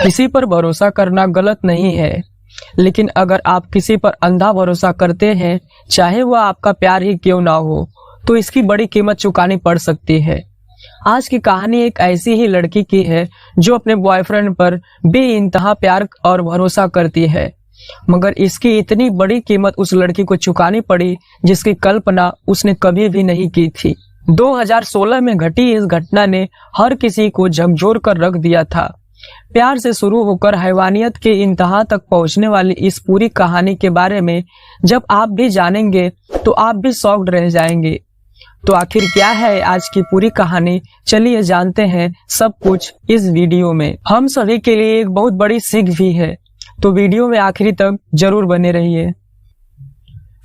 किसी पर भरोसा करना गलत नहीं है, लेकिन अगर आप किसी पर अंधा भरोसा करते हैं, चाहे वह आपका प्यार ही क्यों ना हो, तो इसकी बड़ी कीमत चुकानी पड़ सकती है। आज की कहानी एक ऐसी ही लड़की की है जो अपने बॉयफ्रेंड पर बेइंतहा प्यार और भरोसा करती है, मगर इसकी इतनी बड़ी कीमत उस लड़की को चुकानी पड़ी जिसकी कल्पना उसने कभी भी नहीं की थी। 2016 में घटी इस घटना ने हर किसी को झकझोर कर रख दिया था। प्यार से शुरू होकर हैवानियत के इंतहा तक पहुंचने वाली इस पूरी कहानी के बारे में जब आप भी जानेंगे तो आप भी शॉक्ड रह जाएंगे। तो आखिर क्या है आज की पूरी कहानी, चलिए जानते हैं सब कुछ इस वीडियो में। हम सभी के लिए एक बहुत बड़ी सीख भी है, तो वीडियो में आखिरी तक जरूर बने रहिए।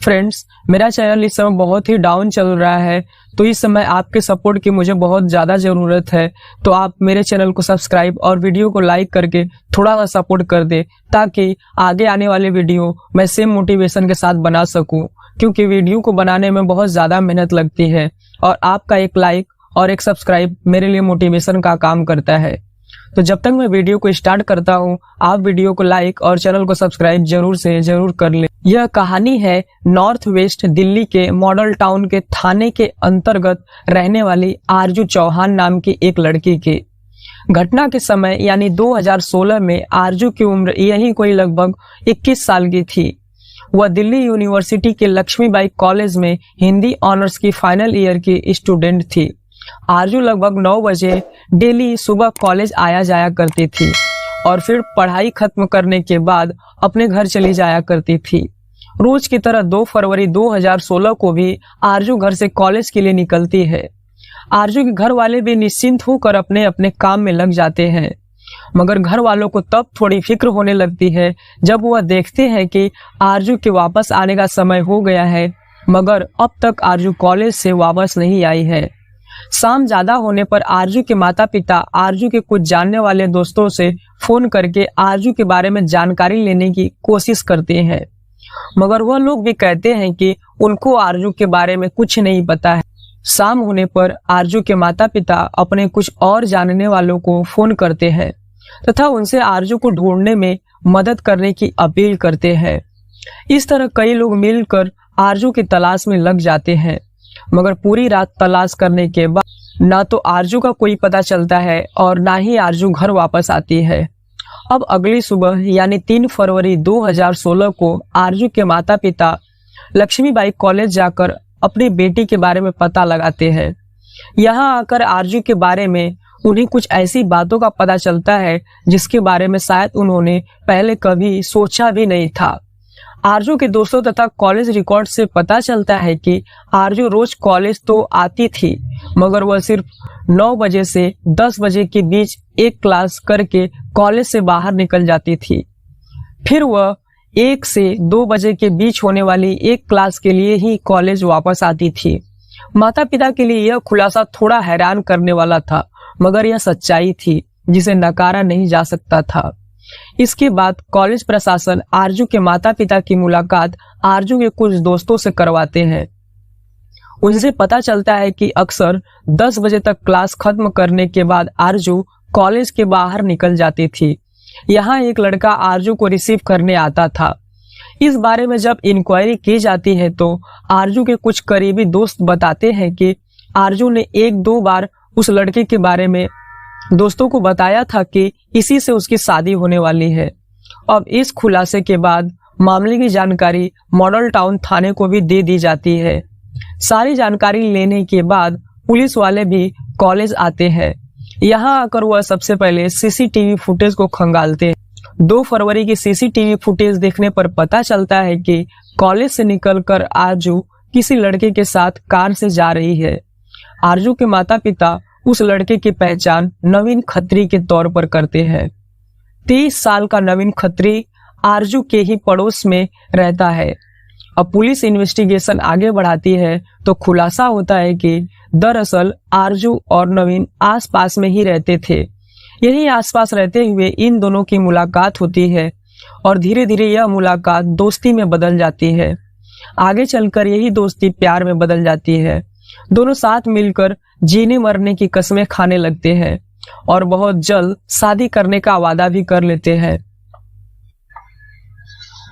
फ्रेंड्स, मेरा चैनल इस समय बहुत ही डाउन चल रहा है, तो इस समय आपके सपोर्ट की मुझे बहुत ज़्यादा ज़रूरत है। तो आप मेरे चैनल को सब्सक्राइब और वीडियो को लाइक करके थोड़ा सा सपोर्ट कर दे, ताकि आगे आने वाले वीडियो मैं सेम मोटिवेशन के साथ बना सकूं, क्योंकि वीडियो को बनाने में बहुत ज़्यादा मेहनत लगती है और आपका एक लाइक और एक सब्सक्राइब मेरे लिए मोटिवेशन का काम करता है। तो जब तक मैं वीडियो को स्टार्ट करता हूं, आप वीडियो को लाइक और चैनल को सब्सक्राइब जरूर से जरूर कर लें। यह कहानी है नॉर्थ वेस्ट दिल्ली के मॉडल टाउन के थाने के अंतर्गत रहने वाली आरजू चौहान नाम की एक लड़की की। घटना के समय यानी 2016 में आरजू की उम्र यही कोई लगभग 21 साल की थी। वह दिल्ली यूनिवर्सिटी के लक्ष्मीबाई कॉलेज में हिंदी ऑनर्स की फाइनल ईयर की स्टूडेंट थी। आरजू लगभग 9 बजे डेली सुबह कॉलेज आया जाया करती थी और फिर पढ़ाई खत्म करने के बाद अपने घर चली जाया करती थी। रोज की तरह 2 फरवरी 2016 को भी आरजू घर से कॉलेज के लिए निकलती है। आरजू के घर वाले भी निश्चिंत होकर अपने अपने काम में लग जाते हैं, मगर घर वालों को तब थोड़ी फिक्र होने लगती है जब वह देखते हैं कि आरजू के वापस आने का समय हो गया है, मगर अब तक आरजू कॉलेज से वापस नहीं आई है। शाम ज्यादा होने पर आरजू के माता पिता आरजू के कुछ जानने वाले दोस्तों से फोन करके आरजू के बारे में जानकारी लेने की कोशिश करते हैं, मगर वह लोग भी कहते हैं कि उनको आरजू के बारे में कुछ नहीं पता है। शाम होने पर आरजू के माता पिता अपने कुछ और जानने वालों को फोन करते हैं तथा उनसे आरजू को ढूंढने में मदद करने की अपील करते हैं। इस तरह कई लोग मिलकर आरजू की तलाश में लग जाते हैं, मगर पूरी रात तलाश करने के बाद ना तो आरजू का कोई पता चलता है और ना ही आरजू घर वापस आती है। अब अगली सुबह यानी 3 फरवरी 2016 को आरजू के माता पिता लक्ष्मीबाई कॉलेज जाकर अपनी बेटी के बारे में पता लगाते हैं। यहाँ आकर आरजू के बारे में उन्हें कुछ ऐसी बातों का पता चलता है जिसके बारे में शायद उन्होंने पहले कभी सोचा भी नहीं था। आरजू के दोस्तों तथा कॉलेज रिकॉर्ड से पता चलता है कि आरजू रोज कॉलेज तो आती थी, मगर वह सिर्फ 9 बजे से 10 बजे के बीच एक क्लास करके कॉलेज से बाहर निकल जाती थी। फिर वह 1 से 2 बजे के बीच होने वाली एक क्लास के लिए ही कॉलेज वापस आती थी। माता पिता के लिए यह खुलासा थोड़ा हैरान करने वाला था, मगर यह सच्चाई थी जिसे नकारा नहीं जा सकता था। इसके बाद कॉलेज प्रशासन आरजू के माता पिता की मुलाकात आरजू के कुछ दोस्तों से करवाते हैं। उनसे पता चलता है कि अक्सर 10 बजे तक क्लास खत्म करने के बाद आरजू कॉलेज के बाहर निकल जाती थी। यहाँ एक लड़का आरजू को रिसीव करने आता था। इस बारे में जब इंक्वायरी की जाती है तो आरजू के कुछ करीबी दोस्त बताते हैं कि आरजू ने 1-2 बार उस लड़के के बारे में दोस्तों को बताया था कि इसी से उसकी शादी होने वाली है। अब इस खुलासे के बाद मामले की जानकारी मॉडल टाउन थाने को भी दे दी जाती है। सारी जानकारी लेने के बाद पुलिस वाले भी कॉलेज आते हैं। यहाँ आकर वह सबसे पहले सीसीटीवी फुटेज को खंगालते हैं। 2 फरवरी की सीसीटीवी फुटेज देखने पर पता चलता है कि कॉलेज से निकलकर आरजू किसी लड़के के साथ कार से जा रही है। आरजू के माता पिता उस लड़के की पहचान नवीन खत्री के तौर पर करते हैं। 23 साल का नवीन खत्री आरजू के ही पड़ोस में रहता है। अब पुलिस इन्वेस्टिगेशन आगे बढ़ाती है तो खुलासा होता है कि दरअसल आरजू और नवीन आसपास में ही रहते थे। यही आसपास रहते हुए इन दोनों की मुलाकात होती है और धीरे धीरे यह मुलाकात दोस्ती में बदल जाती है। आगे चलकर यही दोस्ती प्यार में बदल जाती है। दोनों साथ मिलकर जीने मरने की कस्में खाने लगते हैं और बहुत जल्द शादी करने का वादा भी कर लेते हैं।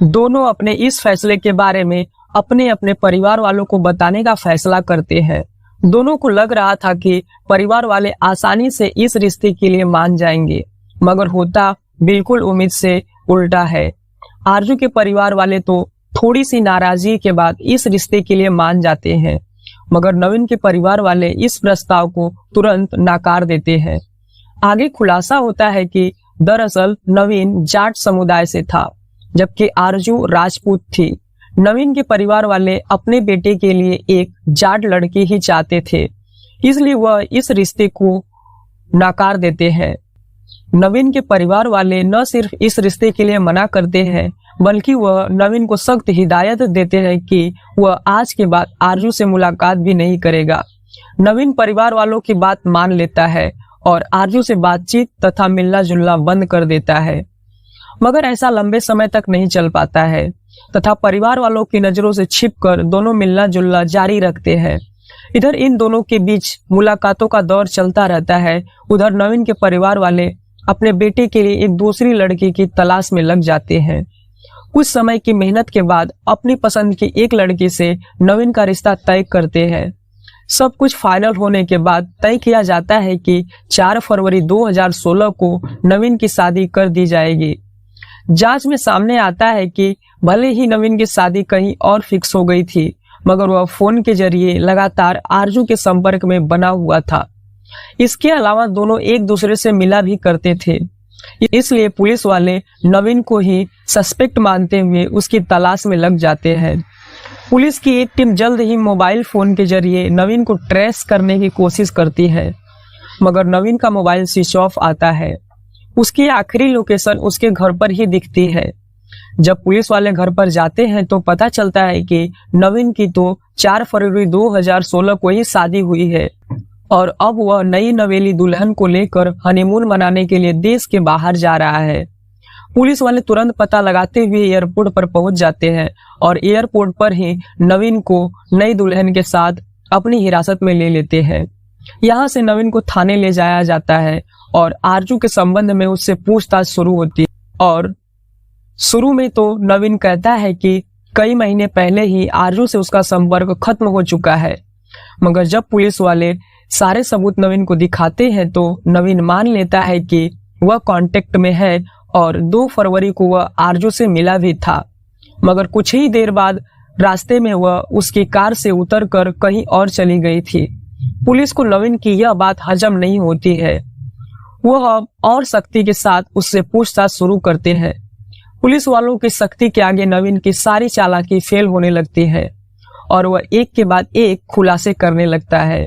दोनों अपने इस फैसले के बारे में अपने अपने परिवार वालों को बताने का फैसला करते हैं। दोनों को लग रहा था कि परिवार वाले आसानी से इस रिश्ते के लिए मान जाएंगे, मगर होता बिल्कुल उम्मीद से उल्टा है। आरजू के परिवार वाले तो थोड़ी सी नाराजगी के बाद इस रिश्ते के लिए मान जाते हैं, मगर नवीन के परिवार वाले इस प्रस्ताव को तुरंत नकार देते हैं। आगे खुलासा होता है कि दरअसल नवीन जाट समुदाय से था, जबकि आरजू राजपूत थी। नवीन के परिवार वाले अपने बेटे के लिए एक जाट लड़की ही चाहते थे, इसलिए वह इस रिश्ते को नकार देते हैं। नवीन के परिवार वाले न सिर्फ इस रिश्ते के लिए मना करते हैं, बल्कि वह नवीन को सख्त हिदायत देते हैं कि वह आज के बाद आरजू से मुलाकात भी नहीं करेगा। नवीन परिवार वालों की बात मान लेता है और आरजू से बातचीत तथा मिलना जुलना बंद कर देता है, मगर ऐसा लंबे समय तक नहीं चल पाता है तथा परिवार वालों की नजरों से छिपकर दोनों मिलना जुलना जारी रखते हैं। इधर इन दोनों के बीच मुलाकातों का दौर चलता रहता है। उधर नवीन के परिवार वाले अपने बेटे के लिए एक दूसरी लड़की की तलाश में लग जाते हैं। कुछ समय की मेहनत के बाद अपनी पसंद की एक लड़की से नवीन का रिश्ता तय करते हैं। सब कुछ फाइनल होने के बाद तय किया जाता है कि 4 फरवरी 2016 को नवीन की शादी कर दी जाएगी। जांच में सामने आता है कि भले ही नवीन की शादी कहीं और फिक्स हो गई थी, मगर वह फोन के जरिए लगातार आरजू के संपर्क में बना हुआ था। इसके अलावा दोनों एक दूसरे से मिला भी करते थे, इसलिए पुलिस वाले नवीन को ही सस्पेक्ट मानते हुए उसकी तलाश में लग जाते हैं। पुलिस की एक टीम जल्द ही मोबाइल फोन के जरिए नवीन को ट्रेस करने की कोशिश करती है, मगर नवीन का मोबाइल स्विच ऑफ आता है। उसकी आखिरी लोकेशन उसके घर पर ही दिखती है। जब पुलिस वाले घर पर जाते हैं तो पता चलता है कि नवीन की तो 4 फरवरी 2016 को ही शादी हुई है और अब वह नई नवेली दुल्हन को लेकर हनीमून मनाने के लिए देश के बाहर जा रहा है। पुलिस वाले तुरंत पता लगाते हुए एयरपोर्ट पर पहुंच जाते हैं और एयरपोर्ट पर ही नवीन को नई दुल्हन के साथ अपनी हिरासत में ले लेते हैं। यहाँ से नवीन को थाने ले जाया जाता है और आरजू के संबंध में उससे पूछताछ शुरू होती है। और शुरू में तो नवीन कहता है कि कई महीने पहले ही आरजू से उसका संपर्क खत्म हो चुका है, मगर जब पुलिस वाले सारे सबूत नवीन को दिखाते हैं तो नवीन मान लेता है कि वह कांटेक्ट में है और 2 फरवरी को वह आरजू से मिला भी था। मगर कुछ ही देर बाद रास्ते में वह उसकी कार से उतरकर कहीं और चली गई थी। पुलिस को नवीन की यह बात हजम नहीं होती है। वह अब और सख्ती के साथ उससे पूछताछ शुरू करते हैं। पुलिस वालों की सख्ती के आगे नवीन की सारी चालाकी फेल होने लगती है और वह एक के बाद एक खुलासे करने लगता है,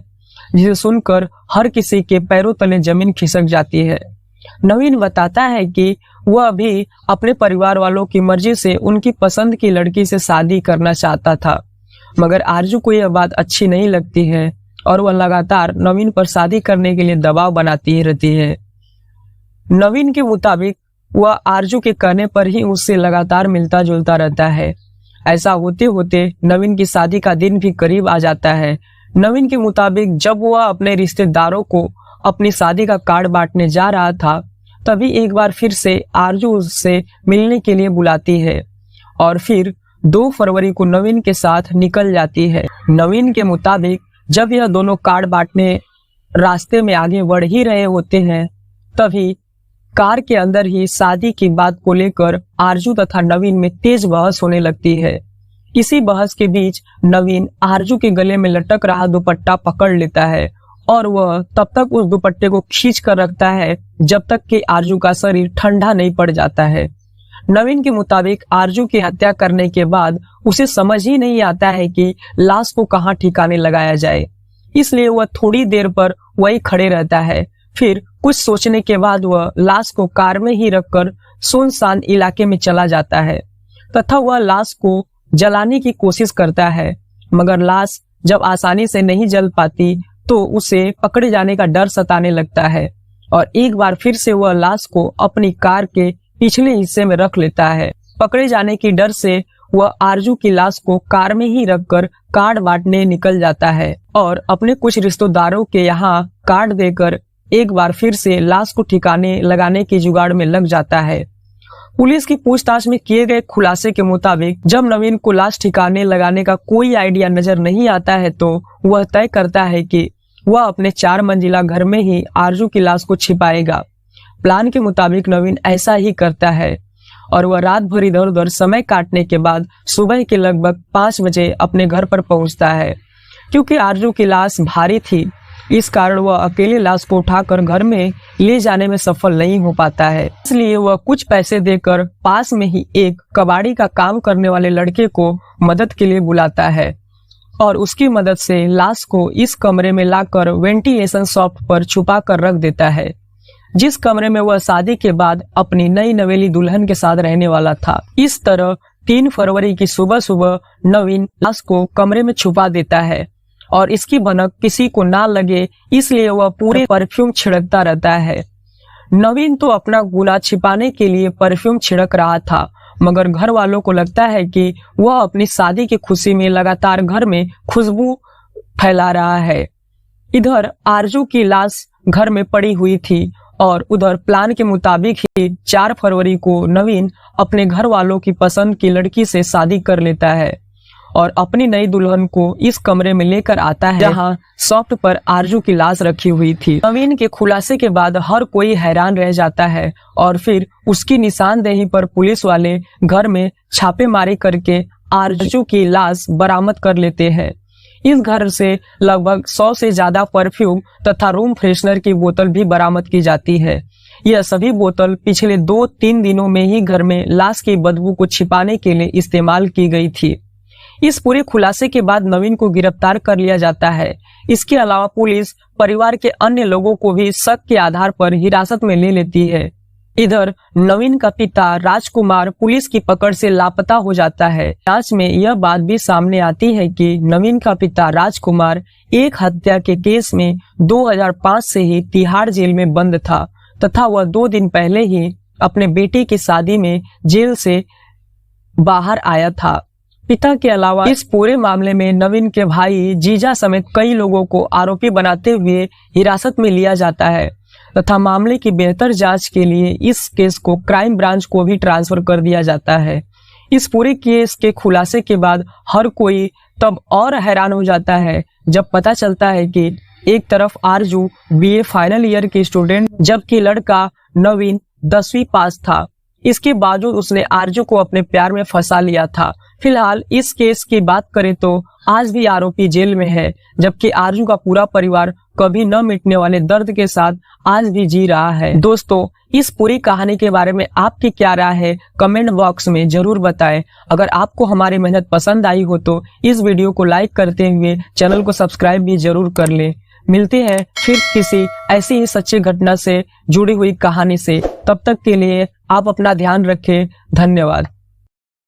जिसे सुनकर हर किसी के पैरों तले जमीन खिसक जाती है। नवीन बताता है कि वह भी अपने परिवार वालों की मर्जी से उनकी पसंद की लड़की से शादी करना चाहता था, मगर आरजू को यह बात अच्छी नहीं लगती है और वह लगातार नवीन पर शादी करने के लिए दबाव बनाती रहती है। नवीन के मुताबिक वह आरजू के कहने पर ही उससे लगातार मिलता जुलता रहता है। ऐसा होते होते नवीन की शादी का दिन भी करीब आ जाता है। नवीन के मुताबिक जब वह अपने रिश्तेदारों को अपनी शादी का कार्ड बांटने जा रहा था, तभी एक बार फिर से आरजू उससे मिलने के लिए बुलाती है और फिर 2 फरवरी को नवीन के साथ निकल जाती है। नवीन के मुताबिक जब यह दोनों कार्ड बांटने रास्ते में आगे बढ़ ही रहे होते हैं, तभी कार के अंदर ही शादी की बात को लेकर आरजू तथा नवीन में तेज बहस होने लगती है। इसी बहस के बीच नवीन आरजू के गले में लटक रहा दुपट्टा पकड़ लेता है और वह तब तक उस दुपट्टे को खींच कर रखता है जब तक कि आरजू का शरीर ठंडा नहीं पड़ जाता है। नवीन के मुताबिक आरजू की हत्या करने के बाद उसे समझ ही नहीं आता है कि लाश को कहाँ ठिकाने लगाया जाए, इसलिए वह थोड़ी देर पर वही खड़े रहता है। फिर कुछ सोचने के बाद वह लाश को कार में ही रखकर सुनसान इलाके में चला जाता है तथा वह लाश को जलाने की कोशिश करता है, मगर लाश जब आसानी से नहीं जल पाती तो उसे पकड़े जाने का डर सताने लगता है और एक बार फिर से वह लाश को अपनी कार के पिछले हिस्से में रख लेता है। पकड़े जाने की डर से वह आरजू की लाश को कार में ही रखकर कार्ड बांटने निकल जाता है और अपने कुछ रिश्तेदारों के यहाँ कार्ड देकर एक बार फिर से लाश को ठिकाने लगाने की जुगाड़ में लग जाता है। पुलिस की पूछताछ में किए गए खुलासे के मुताबिक जब नवीन को लाश ठिकाने लगाने का कोई आइडिया नजर नहीं आता है तो वह तय करता है कि वह अपने 4 मंजिला घर में ही आरजू की लाश को छिपाएगा। प्लान के मुताबिक नवीन ऐसा ही करता है और वह रात भर इधर उधर समय काटने के बाद सुबह के लगभग 5 बजे अपने घर पर पहुंचता है। क्योंकि आरजू की लाश भारी थी, इस कारण वह अकेले लाश को उठाकर घर में ले जाने में सफल नहीं हो पाता है। इसलिए वह कुछ पैसे देकर पास में ही एक कबाड़ी का काम करने वाले लड़के को मदद के लिए बुलाता है और उसकी मदद से लाश को इस कमरे में लाकर वेंटिलेशन शॉफ्ट पर छुपा कर रख देता है, जिस कमरे में वह शादी के बाद अपनी नई नवेली दुल्हन के साथ रहने वाला था। इस तरह 3 फरवरी की सुबह सुबह नवीन लाश को कमरे में छुपा देता है और इसकी भनक किसी को ना लगे इसलिए वह पूरे परफ्यूम छिड़कता रहता है। नवीन तो अपना गुनाह छिपाने के लिए परफ्यूम छिड़क रहा था, मगर घर वालों को लगता है कि वह अपनी शादी की खुशी में लगातार घर में खुशबू फैला रहा है। इधर आरजू की लाश घर में पड़ी हुई थी और उधर प्लान के मुताबिक ही 4 फरवरी को नवीन अपने घर वालों की पसंद की लड़की से शादी कर लेता है और अपनी नई दुल्हन को इस कमरे में लेकर आता है जहां सॉफ्ट पर आरजू की लाश रखी हुई थी। नवीन के खुलासे के बाद हर कोई हैरान रह जाता है और फिर उसकी निशानदेही पर पुलिस वाले घर में छापेमारी करके आरजू की लाश बरामद कर लेते हैं। इस घर से लगभग 100 से ज्यादा परफ्यूम तथा रूम फ्रेशनर की बोतल भी बरामद की जाती है। यह सभी बोतल पिछले 2-3 दिनों में ही घर में लाश की बदबू को छिपाने के लिए इस्तेमाल की गई थी। इस पूरे खुलासे के बाद नवीन को गिरफ्तार कर लिया जाता है। इसके अलावा पुलिस परिवार के अन्य लोगों को भी शक के आधार पर हिरासत में ले लेती है। इधर नवीन का पिता राजकुमार पुलिस की पकड़ से लापता हो जाता है। जांच में यह बात भी सामने आती है कि नवीन का पिता राजकुमार एक हत्या के केस में 2005 से ही तिहाड़ जेल में बंद था तथा वह 2 दिन पहले ही अपने बेटे की शादी में जेल से बाहर आया था। पिता के अलावा इस पूरे मामले में नवीन के भाई जीजा समेत कई लोगों को आरोपी बनाते हुए हिरासत में लिया जाता है तथा मामले की बेहतर जांच के लिए इस केस को क्राइम ब्रांच को भी ट्रांसफर कर दिया जाता है। इस पूरे केस के खुलासे के बाद हर कोई तब और हैरान हो जाता है जब पता चलता है कि एक तरफ आरजू BA फाइनल ईयर की स्टूडेंट जबकि लड़का नवीन 10वीं पास था। इसके बावजूद उसने आरजू को अपने प्यार में फंसा लिया था। फिलहाल इस केस की बात करें तो आज भी आरोपी जेल में है, जबकि आरजू का पूरा परिवार कभी न मिटने वाले दर्द के साथ आज भी जी रहा है। दोस्तों, इस पूरी कहानी के बारे में आपकी क्या राय है कमेंट बॉक्स में जरूर बताएं। अगर आपको हमारी मेहनत पसंद आई हो तो इस वीडियो को लाइक करते हुए चैनल को सब्सक्राइब भी जरूर कर लें। मिलते हैं फिर किसी ऐसी ही सच्ची घटना से जुड़ी हुई कहानी से। तब तक के लिए आप अपना ध्यान रखें। धन्यवाद।